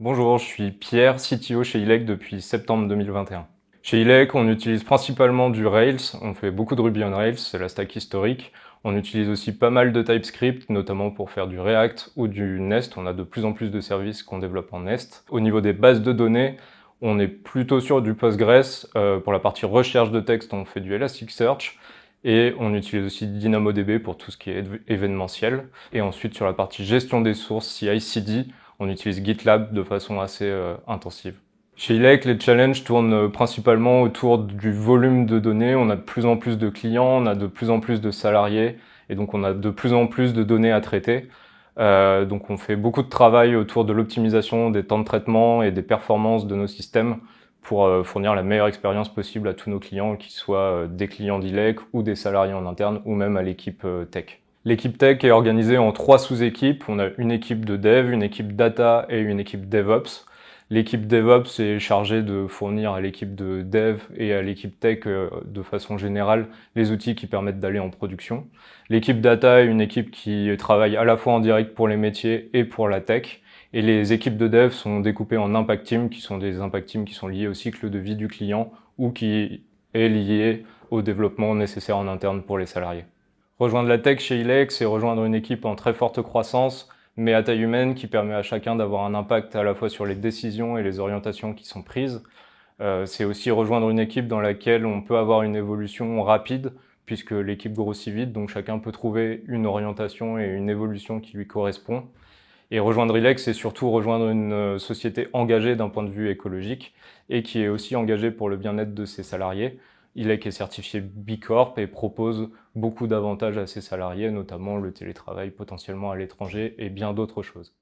Bonjour, je suis Pierre, CTO chez ILEC depuis septembre 2021. Chez ILEC, on utilise principalement du Rails, on fait beaucoup de Ruby on Rails, c'est la stack historique. On utilise aussi pas mal de TypeScript, notamment pour faire du React ou du Nest. On a de plus en plus de services qu'on développe en Nest. Au niveau des bases de données, on est plutôt sur du Postgres. Pour la partie recherche de texte, on fait du Elasticsearch. Et on utilise aussi DynamoDB pour tout ce qui est événementiel. Et ensuite, sur la partie gestion des sources, CI/CD, on utilise GitLab de façon assez intensive. Chez ILEC, les challenges tournent principalement autour du volume de données. On a de plus en plus de clients, on a de plus en plus de salariés, et donc on a de plus en plus de données à traiter. Donc on fait beaucoup de travail autour de l'optimisation des temps de traitement et des performances de nos systèmes pour fournir la meilleure expérience possible à tous nos clients, qu'ils soient des clients d'ILEC ou des salariés en interne ou même à l'équipe tech. L'équipe tech est organisée en 3 sous-équipes. On a une équipe de dev, une équipe data et une équipe DevOps. L'équipe DevOps est chargée de fournir à l'équipe de dev et à l'équipe tech de façon générale les outils qui permettent d'aller en production. L'équipe data est une équipe qui travaille à la fois en direct pour les métiers et pour la tech. Et les équipes de dev sont découpées en impact teams, qui sont des impact teams qui sont liés au cycle de vie du client ou qui est lié au développement nécessaire en interne pour les salariés. Rejoindre la tech chez ILEC, c'est rejoindre une équipe en très forte croissance, mais à taille humaine, qui permet à chacun d'avoir un impact à la fois sur les décisions et les orientations qui sont prises. C'est aussi rejoindre une équipe dans laquelle on peut avoir une évolution rapide, puisque l'équipe grossit vite, donc chacun peut trouver une orientation et une évolution qui lui correspond. Et rejoindre ILEC, c'est surtout rejoindre une société engagée d'un point de vue écologique et qui est aussi engagée pour le bien-être de ses salariés. ILEC est certifié B Corp et propose beaucoup d'avantages à ses salariés, notamment le télétravail potentiellement à l'étranger et bien d'autres choses.